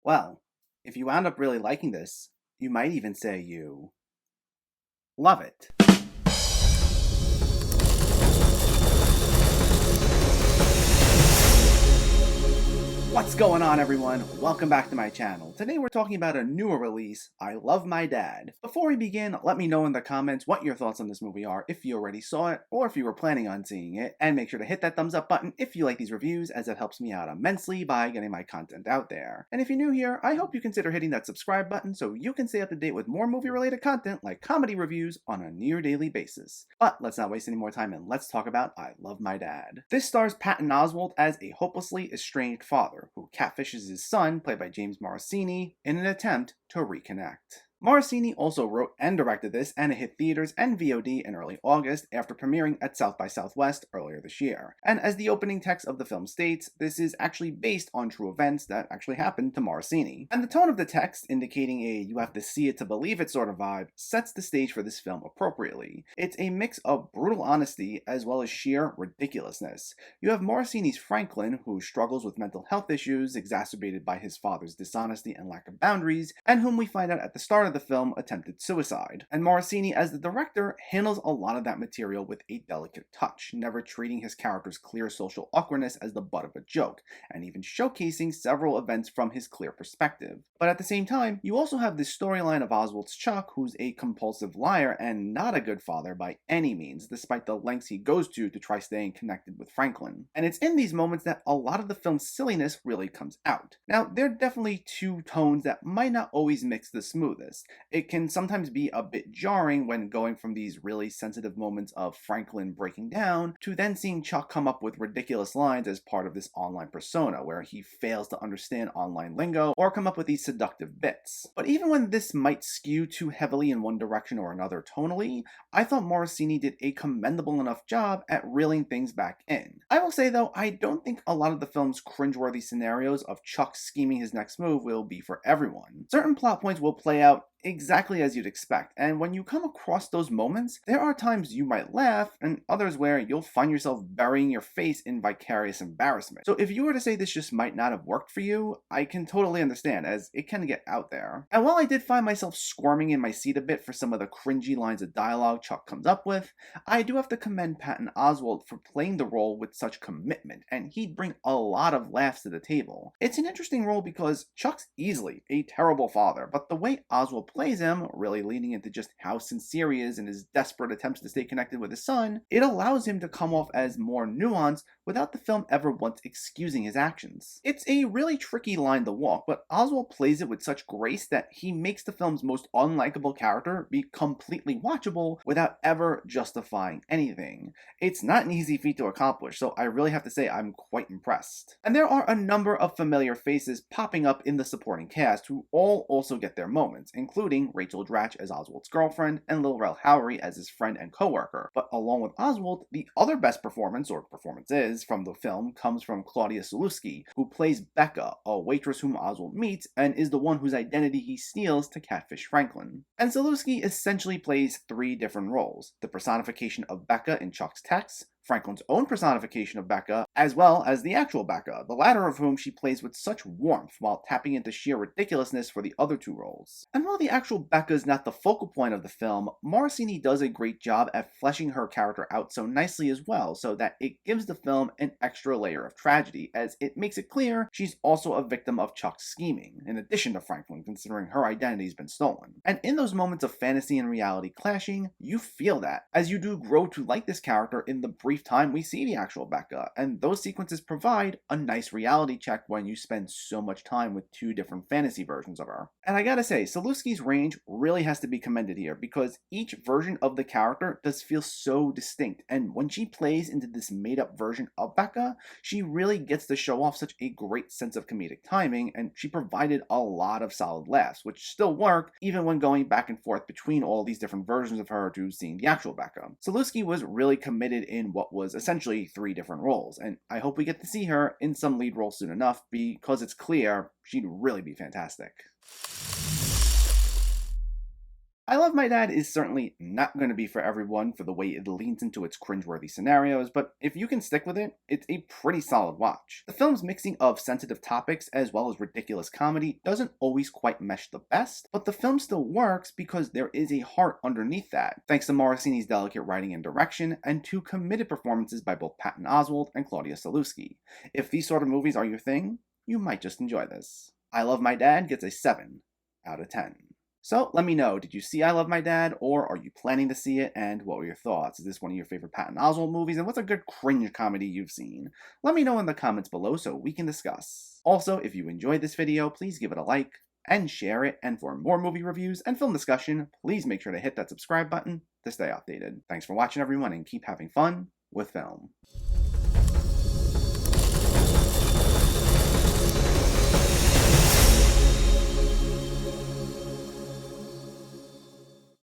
Well, if you wound up really liking this, you might even say you love it. What's going on, everyone? Welcome back to my channel. Today we're talking about a newer release, I Love My Dad. Before we begin, let me know in the comments what your thoughts on this movie are, if you already saw it, or if you were planning on seeing it, and make sure to hit that thumbs up button if you like these reviews, as it helps me out immensely by getting my content out there. And if you're new here, I hope you consider hitting that subscribe button so you can stay up to date with more movie-related content like comedy reviews on a near daily basis. But let's not waste any more time and let's talk about I Love My Dad. This stars Patton Oswalt as a hopelessly estranged father who catfishes his son, played by James Morosini, in an attempt to reconnect. Morosini also wrote and directed this, and it hit theaters and VOD in early August after premiering at South by Southwest earlier this year. And as the opening text of the film states, this is actually based on true events that actually happened to Morosini. And the tone of the text, indicating a you have to see it to believe it sort of vibe, sets the stage for this film appropriately. It's a mix of brutal honesty as well as sheer ridiculousness. You have Morosini's Franklin, who struggles with mental health issues exacerbated by his father's dishonesty and lack of boundaries, and whom we find out at the start of the film attempted suicide. And Morosini, as the director, handles a lot of that material with a delicate touch, never treating his character's clear social awkwardness as the butt of a joke, and even showcasing several events from his clear perspective. But at the same time, you also have this storyline of Oswald's Chuck, who's a compulsive liar and not a good father by any means, despite the lengths he goes to try staying connected with Franklin. And it's in these moments that a lot of the film's silliness really comes out. Now, there are definitely two tones that might not always mix the smoothest. It can sometimes be a bit jarring when going from these really sensitive moments of Franklin breaking down to then seeing Chuck come up with ridiculous lines as part of this online persona where he fails to understand online lingo or come up with these seductive bits. But even when this might skew too heavily in one direction or another tonally, I thought Morosini did a commendable enough job at reeling things back in. I will say though, I don't think a lot of the film's cringeworthy scenarios of Chuck scheming his next move will be for everyone. Certain plot points will play out exactly as you'd expect, and when you come across those moments, there are times you might laugh and others where you'll find yourself burying your face in vicarious embarrassment. So if you were to say this just might not have worked for you, I can totally understand, as it can get out there. And while I did find myself squirming in my seat a bit for some of the cringy lines of dialogue Chuck comes up with, I do have to commend Patton Oswalt for playing the role with such commitment, and he'd bring a lot of laughs to the table. It's an interesting role because Chuck's easily a terrible father, but the way Oswalt plays him, really leaning into just how sincere he is in his desperate attempts to stay connected with his son, it allows him to come off as more nuanced without the film ever once excusing his actions. It's a really tricky line to walk, but Oswalt plays it with such grace that he makes the film's most unlikable character be completely watchable without ever justifying anything. It's not an easy feat to accomplish, so I really have to say I'm quite impressed. And there are a number of familiar faces popping up in the supporting cast who all also get their moments, including Rachel Dratch as Oswald's girlfriend and Lil Rel Howery as his friend and co-worker. But along with Oswald, the other best performance, or performances, from the film comes from Claudia Sulewski, who plays Becca, a waitress whom Oswald meets and is the one whose identity he steals to catfish Franklin. And Sulewski essentially plays three different roles: the personification of Becca in Chuck's text, Franklin's own personification of Becca, as well as the actual Becca, the latter of whom she plays with such warmth while tapping into sheer ridiculousness for the other two roles. And while the actual Becca is not the focal point of the film, Morosini does a great job at fleshing her character out so nicely as well, so that it gives the film an extra layer of tragedy, as it makes it clear she's also a victim of Chuck's scheming, in addition to Franklin, considering her identity's been stolen. And in those moments of fantasy and reality clashing, you feel that, as you do grow to like this character in the brief time we see the actual Becca, and those sequences provide a nice reality check when you spend so much time with two different fantasy versions of her. And I gotta say, Sulewski's range really has to be commended here, because each version of the character does feel so distinct, and when she plays into this made-up version of Becca, she really gets to show off such a great sense of comedic timing, and she provided a lot of solid laughs, which still work even when going back and forth between all these different versions of her to seeing the actual Becca. Sulewski was really committed in what was essentially three different roles, and I hope we get to see her in some lead role soon enough, because it's clear she'd really be fantastic. I Love My Dad is certainly not going to be for everyone for the way it leans into its cringeworthy scenarios, but if you can stick with it, it's a pretty solid watch. The film's mixing of sensitive topics as well as ridiculous comedy doesn't always quite mesh the best, but the film still works because there is a heart underneath that, thanks to Morosini's delicate writing and direction, and two committed performances by both Patton Oswalt and Claudia Sulewski. If these sort of movies are your thing, you might just enjoy this. I Love My Dad gets a 7 out of 10. So let me know, did you see I Love My Dad, or are you planning to see it, and what were your thoughts? Is this one of your favorite Patton Oswalt movies, and what's a good cringe comedy you've seen? Let me know in the comments below so we can discuss. Also, if you enjoyed this video, please give it a like, and share it, and for more movie reviews and film discussion, please make sure to hit that subscribe button to stay updated. Thanks for watching everyone, and keep having fun with film.